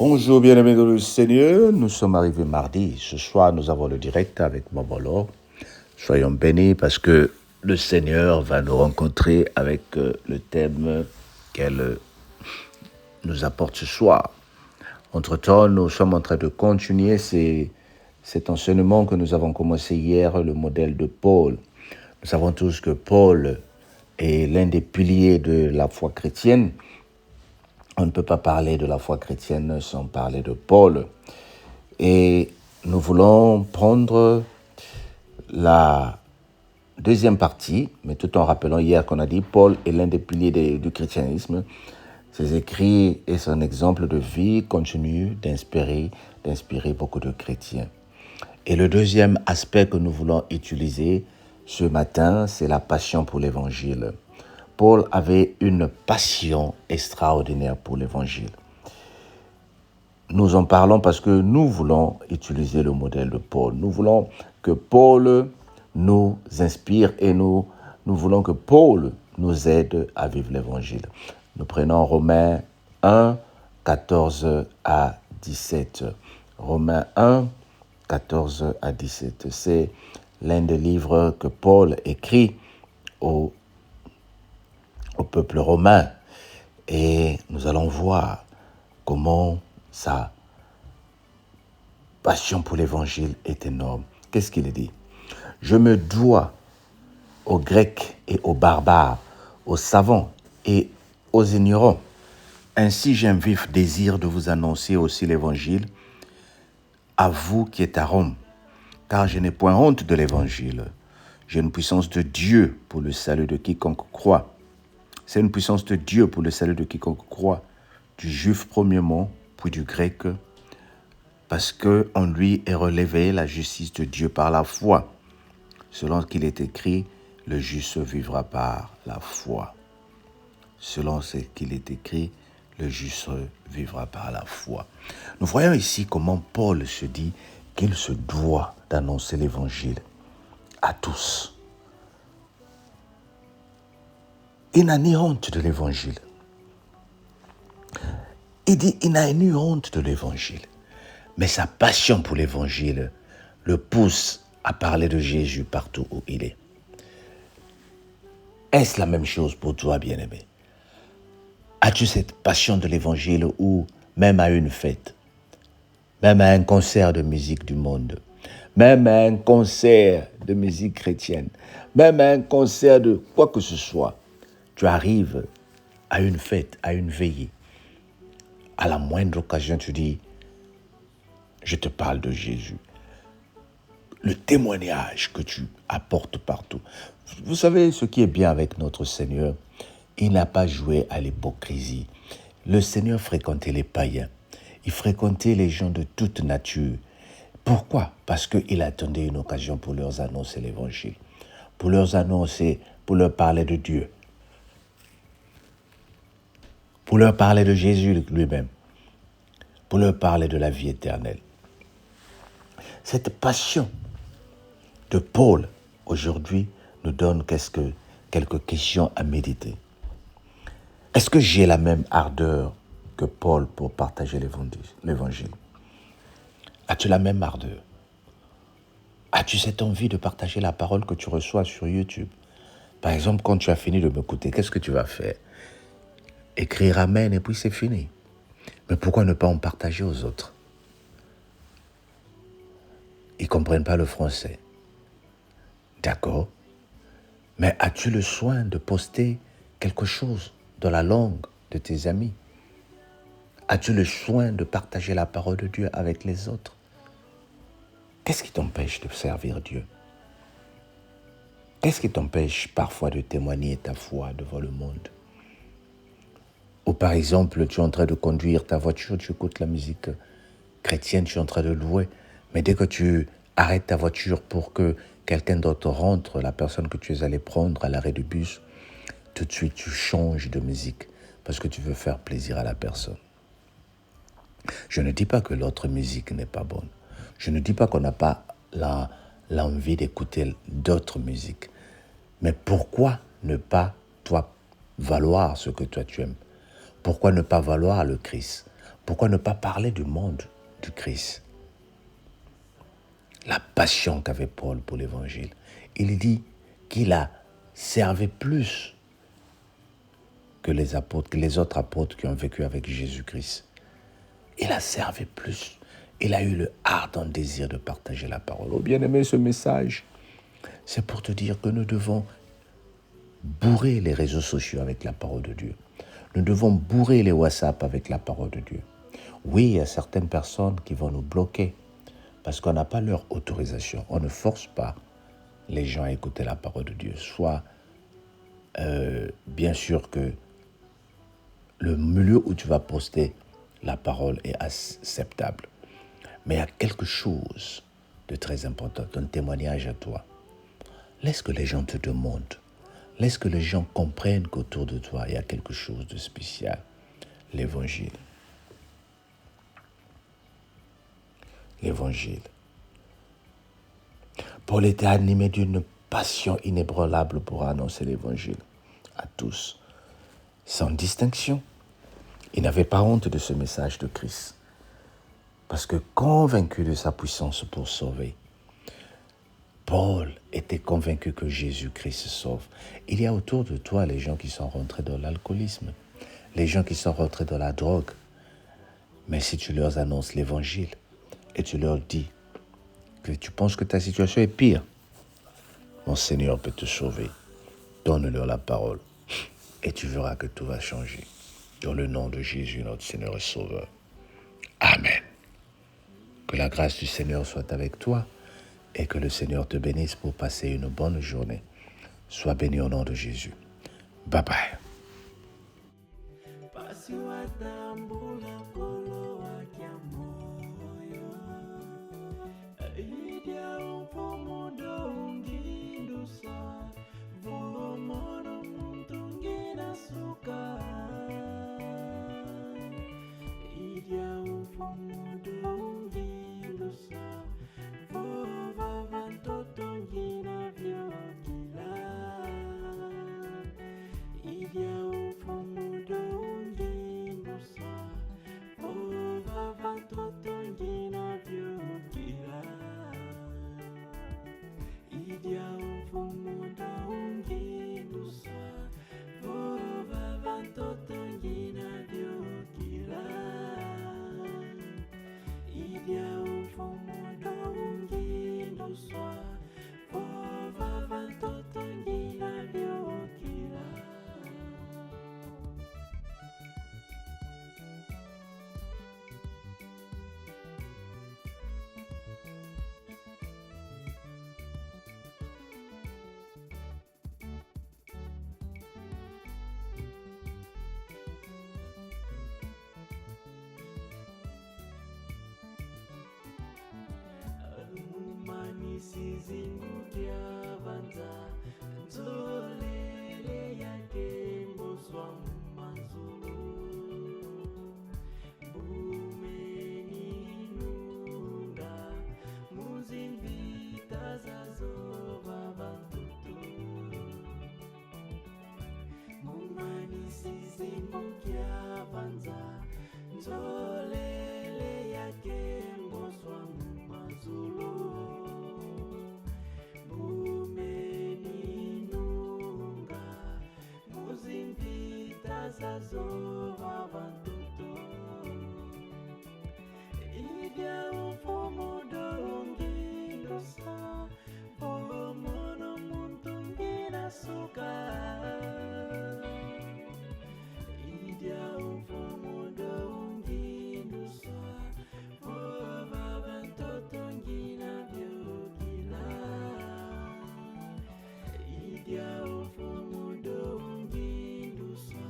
Bonjour bien-aimés dans le Seigneur, nous sommes arrivés mardi. Ce soir, nous avons le direct avec Mobolo. Soyons bénis parce que le Seigneur va nous rencontrer avec le thème qu'elle nous apporte ce soir. Entre-temps, nous sommes en train de continuer cet enseignement que nous avons commencé hier, le modèle de Paul. Nous savons tous que Paul est l'un des piliers de la foi chrétienne. On ne peut pas parler de la foi chrétienne sans parler de Paul. Et nous voulons prendre la deuxième partie, mais tout en rappelant hier qu'on a dit Paul est l'un des piliers du christianisme. Ses écrits et son exemple de vie continuent d'inspirer beaucoup de chrétiens. Et le deuxième aspect que nous voulons utiliser ce matin, c'est la passion pour l'évangile. Paul avait une passion extraordinaire pour l'évangile. Nous en parlons parce que nous voulons utiliser le modèle de Paul. Nous voulons que Paul nous inspire et nous voulons que Paul nous aide à vivre l'évangile. Nous prenons Romains 1, 14 à 17. Romains 1, 14 à 17. C'est l'un des livres que Paul écrit au peuple romain. Et nous allons voir comment sa passion pour l'évangile est énorme. Qu'est-ce qu'il dit? Je me dois aux Grecs et aux barbares, aux savants et aux ignorants. Ainsi, j'ai un vif désir de vous annoncer aussi l'évangile à vous qui êtes à Rome, car je n'ai point honte de l'évangile. J'ai une puissance de Dieu pour le salut de quiconque croit. C'est une puissance de Dieu pour le salut de quiconque croit, du juif premièrement, puis du grec, parce qu'en lui est relevée la justice de Dieu par la foi. Selon ce qu'il est écrit, le juste vivra par la foi. Selon ce qu'il est écrit, le juste vivra par la foi. Nous voyons ici comment Paul se dit qu'il se doit d'annoncer l'évangile à tous. Il n'a ni honte de l'évangile. Il dit il n'a ni honte de l'évangile. Mais sa passion pour l'évangile le pousse à parler de Jésus partout où il est. Est-ce la même chose pour toi, bien-aimé? As-tu cette passion de l'évangile où, même à une fête, même à un concert de musique du monde, même à un concert de musique chrétienne, même à un concert de quoi que ce soit, tu arrives à une fête, à une veillée, à la moindre occasion, tu dis, je te parle de Jésus. Le témoignage que tu apportes partout. Vous savez ce qui est bien avec notre Seigneur, il n'a pas joué à l'hypocrisie. Le Seigneur fréquentait les païens. Il fréquentait les gens de toute nature. Pourquoi? Parce qu'il attendait une occasion pour leur annoncer l'évangile. Pour leur annoncer, pour leur parler de Dieu. Pour leur parler de Jésus lui-même. Pour leur parler de la vie éternelle. Cette passion de Paul, aujourd'hui, nous donne quelques questions à méditer. Est-ce que j'ai la même ardeur que Paul pour partager l'évangile? As-tu la même ardeur? As-tu cette envie de partager la parole que tu reçois sur YouTube? Par exemple, quand tu as fini de m'écouter, qu'est-ce que tu vas faire? Écrire Amen et puis c'est fini. Mais pourquoi ne pas en partager aux autres? Ils ne comprennent pas le français. D'accord. Mais as-tu le soin de poster quelque chose dans la langue de tes amis? As-tu le soin de partager la parole de Dieu avec les autres? Qu'est-ce qui t'empêche de servir Dieu? Qu'est-ce qui t'empêche parfois de témoigner ta foi devant le monde? Ou par exemple, tu es en train de conduire ta voiture, tu écoutes la musique chrétienne, tu es en train de louer, mais dès que tu arrêtes ta voiture pour que quelqu'un d'autre rentre, la personne que tu es allé prendre à l'arrêt du bus, tout de suite tu changes de musique parce que tu veux faire plaisir à la personne. Je ne dis pas que l'autre musique n'est pas bonne. Je ne dis pas qu'on n'a pas l'envie d'écouter d'autres musiques. Mais pourquoi ne pas, toi, valoir ce que toi tu aimes? Pourquoi ne pas valoir le Christ? Pourquoi ne pas parler du monde du Christ? La passion qu'avait Paul pour l'évangile. Il dit qu'il a servi plus que les apôtres, que les autres apôtres qui ont vécu avec Jésus-Christ. Il a servi plus. Il a eu le ardent désir de partager la parole. Oh bien-aimé, ce message, c'est pour te dire que nous devons bourrer les réseaux sociaux avec la parole de Dieu. Nous devons bourrer les WhatsApp avec la parole de Dieu. Oui, il y a certaines personnes qui vont nous bloquer parce qu'on n'a pas leur autorisation. On ne force pas les gens à écouter la parole de Dieu. Soit, bien sûr que le milieu où tu vas poster la parole est acceptable. Mais il y a quelque chose de très important, ton témoignage à toi. Laisse que les gens te demandent. Laisse que les gens comprennent qu'autour de toi, il y a quelque chose de spécial. L'évangile. L'évangile. Paul était animé d'une passion inébranlable pour annoncer l'évangile à tous, sans distinction. Il n'avait pas honte de ce message de Christ, parce que convaincu de sa puissance pour sauver, Paul était convaincu que Jésus-Christ sauve. Il y a autour de toi les gens qui sont rentrés dans l'alcoolisme, les gens qui sont rentrés dans la drogue. Mais si tu leur annonces l'évangile et tu leur dis que tu penses que ta situation est pire, mon Seigneur peut te sauver. Donne-leur la parole et tu verras que tout va changer. Dans le nom de Jésus, notre Seigneur et Sauveur. Amen. Que la grâce du Seigneur soit avec toi et que le Seigneur te bénisse pour passer une bonne journée. Sois béni au nom de Jésus. Bye bye. Sizingukiavanza nzolele yake mboswa mazulu bumeninunga muzimbita zazova vantutu mumani sizingukiavanza nzolele yake mboswa mazulu zazova vantutu idya ufumu dolungilusa olomono muntu ngina suka idya ufumu dolungilusa ova vantoto ngina vyogila idya ufumu dolungilusa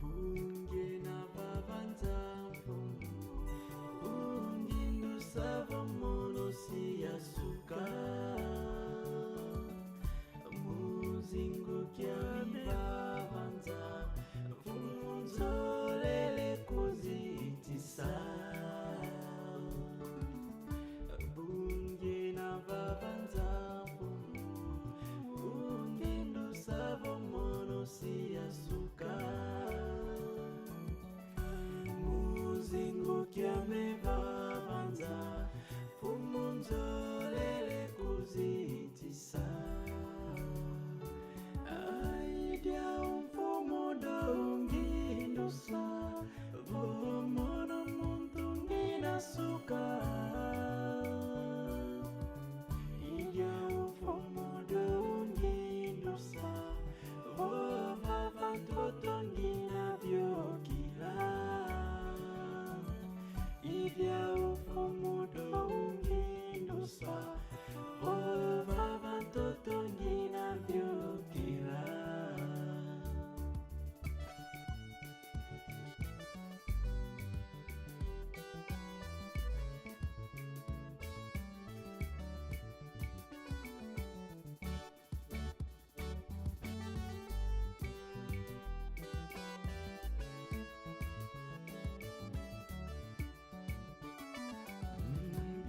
bunge na babanza mfungu ungindu savo mo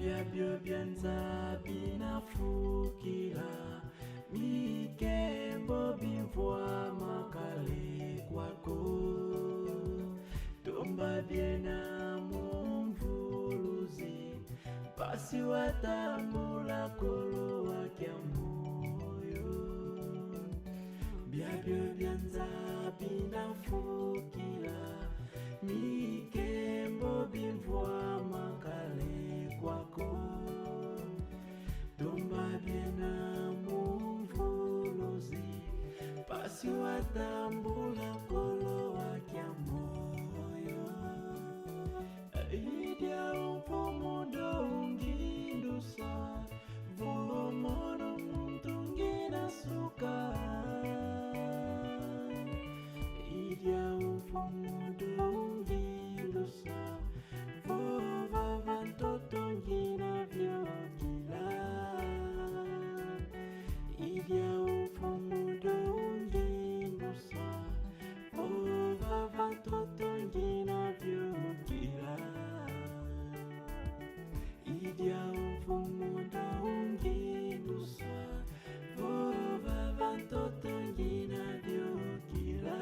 byabyo byanza binafukila mikembo bimvwa makale kwako tomba byena mumvuluzi basi watambula kolo wakya moyo byabyo byanza binafukila mikembo bimvwa makale kwako tomba byena mumvuluzi basi watambula kolo wakya moyo idya umfumudo ungindusa vomono muntungina suka idya umfumudo ungindusa vova vantoto ngina vyokila idya umfumudo ungindusa vova vantoto ngina vyokila idya umfumudo ungindusa vova vantoto ngina vyokila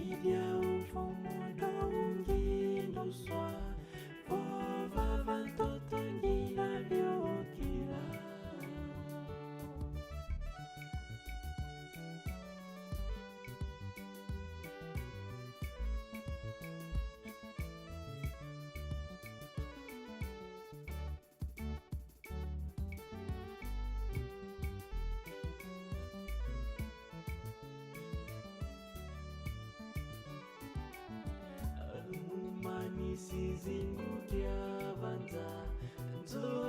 idya umfumudo ungindusa vova vantoto ngina vyokila Manisi zingu dia vanza nzo